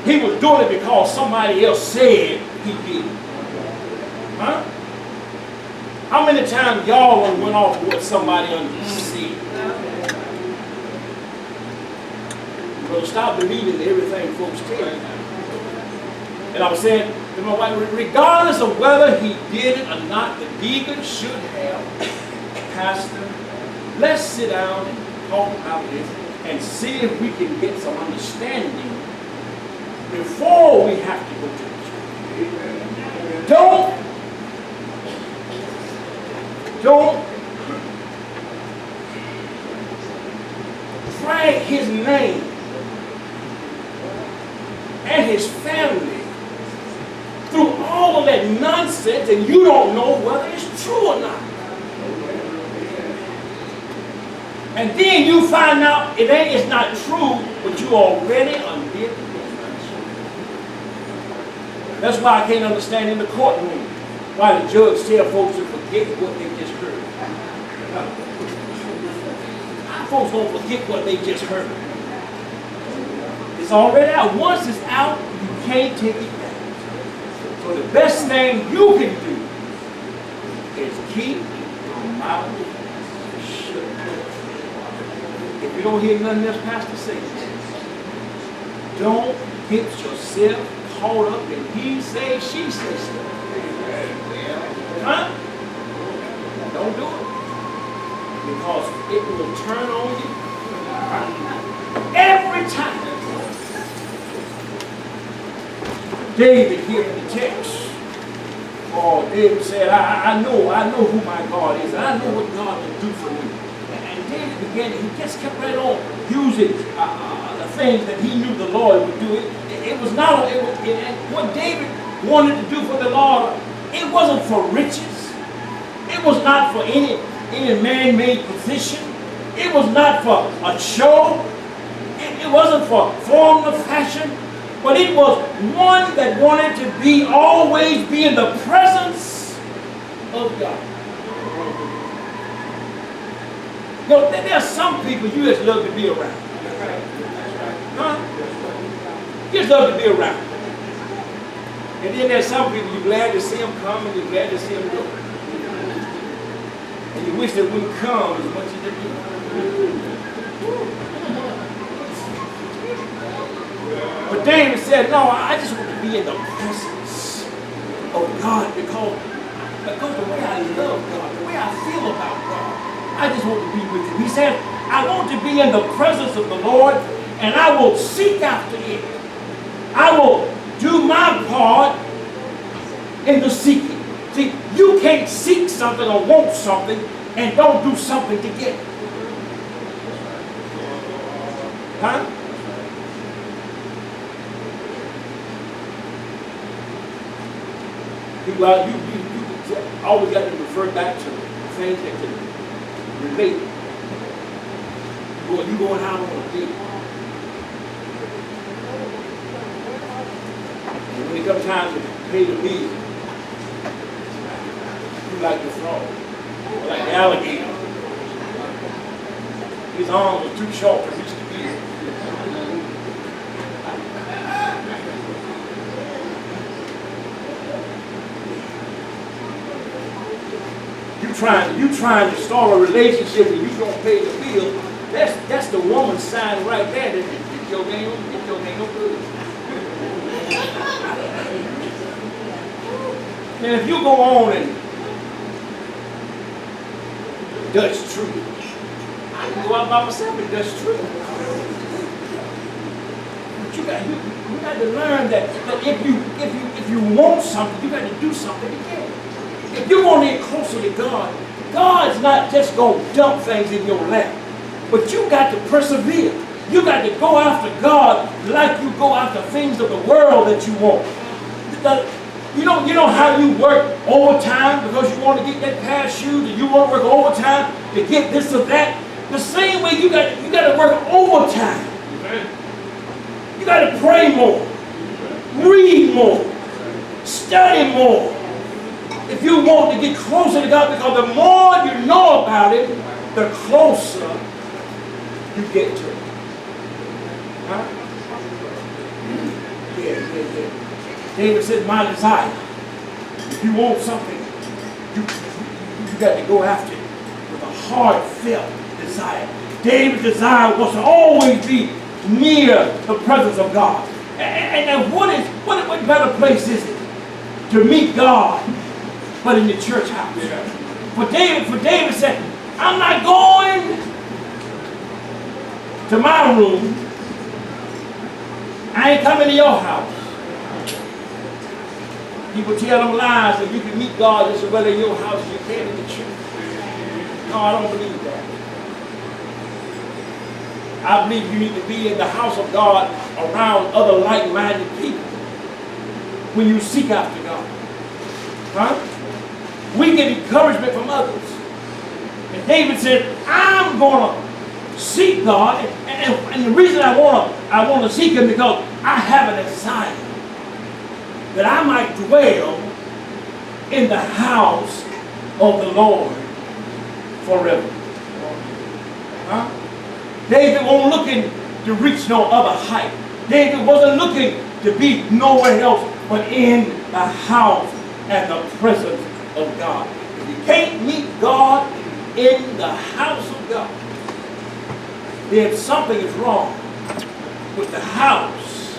he was doing it because somebody else said he did it. Huh? How many times y'all went off with what somebody said? Well, stop believing everything folks tell you. And I was saying to my wife, regardless of whether he did it or not, the deacon should have, pastor, let's sit down and talk about this and see if we can get some understanding before we have to go to the church. Don't drag his name and his family through all of that nonsense and you don't know whether it's true or not. And then you find out it's not true, but you already undid it. That's why I can't understand in the courtroom why the judge tells folks to forget what they just heard. How folks gonna forget what they just heard? It's already out. Once it's out, you can't take it back. So the best thing you can do is keep your mouth shut. If you don't hear nothing else Pastor says, don't get yourself caught up in he says, she says stuff. Huh? Don't do it. Because it will turn on you every time. David here in the text. Oh, David said, I know who my God is. And I know what God will do for me. And David began, he just kept right on using the things that he knew the Lord would do. It was not, what David wanted to do for the Lord, it wasn't for riches. It was not for any man-made position. It was not for a show. It wasn't for form of fashion. But it was one that wanted to always be in the presence of God. You know, there are some people you just love to be around. Huh? You just love to be around. And then there's some people you're glad to see them come and you're glad to see them go. And you wish they wouldn't come as much as they do. But David said, no, I just want to be in the presence of God because the way I love God, the way I feel about God, I just want to be with Him. He said, I want to be in the presence of the Lord and I will seek after it. I will do my part in the seeking. See, you can't seek something or want something and don't do something to get it. Huh? You always got to refer back to things that can relate. You going out on a date. And when it comes time to pay the bill, you like the frog, like the alligator. His arms are too short to reach the bill. You trying to start a relationship and you don't pay the bill, that's the woman's sign right there that your game no good. And if you go on and Dutch true, I can go out by myself and Dutch true. But you got to learn that if you want something, you got to do something to get it. If you want to get closer to God, God's not just going to dump things in your lap, but you got to persevere. You got to go after God like you go after things of the world that you want. You know how you work overtime because you want to get that pair of shoes, and you want to work overtime to get this or that. The same way you got to work overtime. You got to pray more, read more, study more. If you want to get closer to God, because the more you know about it, the closer you get to it. Huh? David said, my desire. If you want something, you got to go after it with a heartfelt desire. David's desire was to always be near the presence of God. And what better place is it to meet God but in the church house? Yeah. For David said, I'm not going to my room. I ain't coming to your house. People tell them lies that you can meet God just as well in your house as you can in the church. No, I don't believe that. I believe you need to be in the house of God around other like-minded people when you seek after God. Huh? We get encouragement from others. And David said, I'm going to seek God. And the reason I want to seek him because I have a desire that I might dwell in the house of the Lord forever. Huh? David wasn't looking to reach no other height. David wasn't looking to be nowhere else but in the house and the presence of God. If you can't meet God in the house of God, then something is wrong with the house,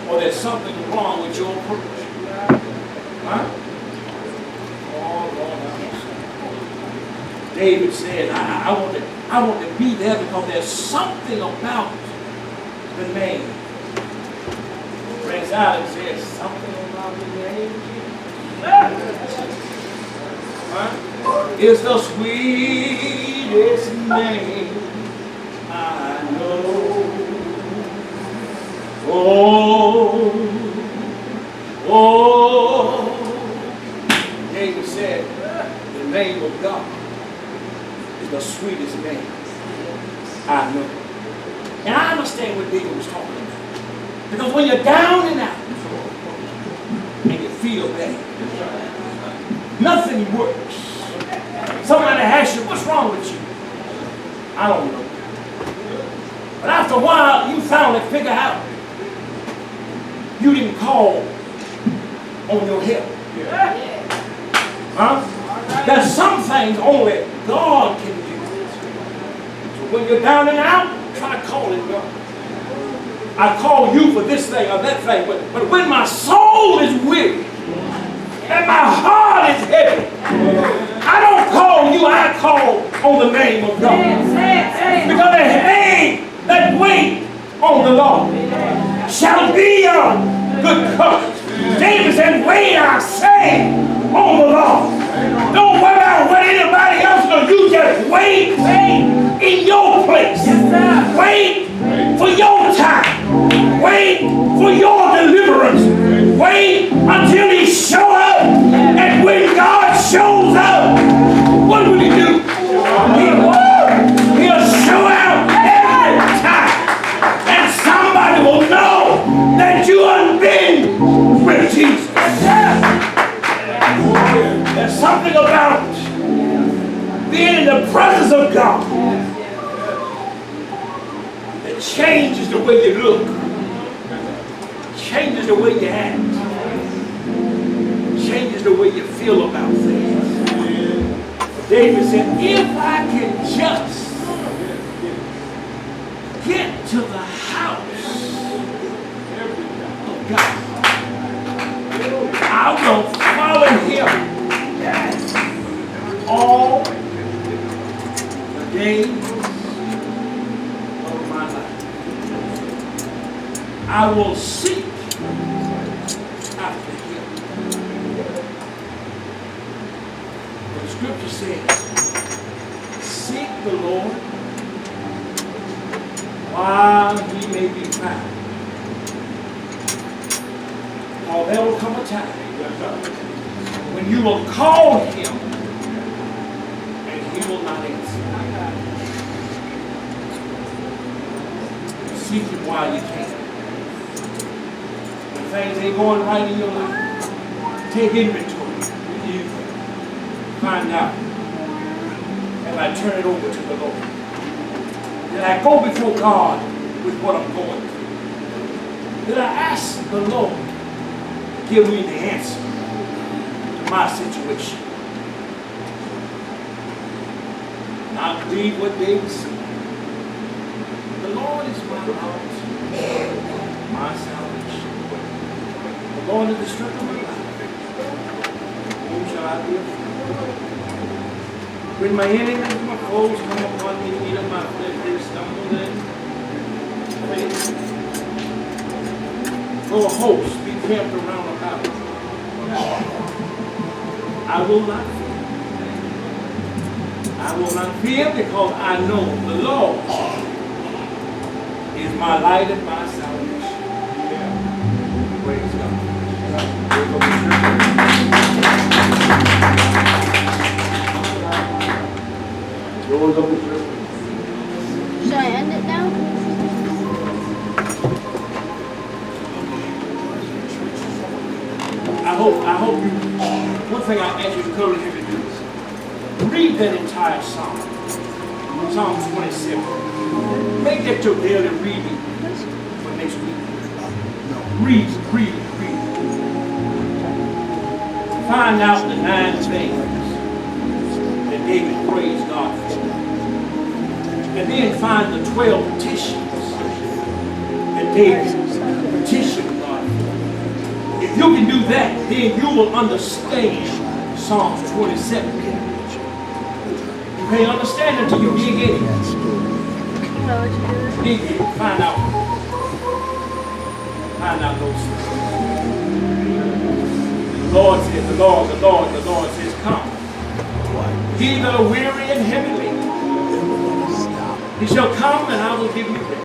or there's something wrong with your approach. Huh? Oh, Lord, David said, I want to be there because there's something about the name. Prince Allen says, something about the name. Huh? It's the sweetest name I know. Oh, David said, the name of God is the sweetest name I know. And I understand what David was talking about. Because when you're down and out and you feel bad, nothing works. Somebody asks you, what's wrong with you? I don't know. But after a while, you finally figure out you didn't call on your help. Huh? There's some things only God can do. So when you're down and out, try calling God. I call you for this thing or that thing, but when my soul is weary and my heart is heavy, I don't call you, I call on the name of God. Because they that wait on the Lord shall be of good courage. David said, wait, I say, on the Lord. Don't worry about what anybody else does. You just wait in your place. Wait for your time. Wait for your deliverance. Wait until he shows up. And when God shows up, what will he do? He'll show out every time. And somebody will know that you have been with Jesus. There's something about being in the presence of God that changes the way you look, changes the way you act, changes the way you feel about things. David said, if I can just get to the house of God, I will follow him all the days of my life. I will seek after him. The scripture says, seek the Lord while he may be found. Or there will come a time when you will call him and he will not answer. Seek him while you can. When things ain't going right in your life, take inventory. Find out. And I turn it over to the Lord. And I go before God with what I'm going through. Then I ask the Lord give me the answer to my situation. And I believe what David said. The Lord is my light, my salvation. The Lord is the strength of my life. Whom shall I be afraid? When my enemies and my foes come upon me, eat up my flesh, they stumble and fail. Though a host be camped around about me, I will not fear. I will not fear because I know the Lord is my light and my salvation. Yeah. Praise God. Should I end it now? I hope you, one thing I ask you to encourage you to do is read that entire psalm. Psalm 27. Make that your daily reading for next week. Read it. Find out the 9 things that David praised God for. And then find the 12 petitions that David petitioned God for. If you can do that, then you will understand Psalms 27. You can't understand it until you dig in it. Dig in it. Find out those things. The Lord says, come. Ye that are weary and heavy laden, he shall come and I will give you rest.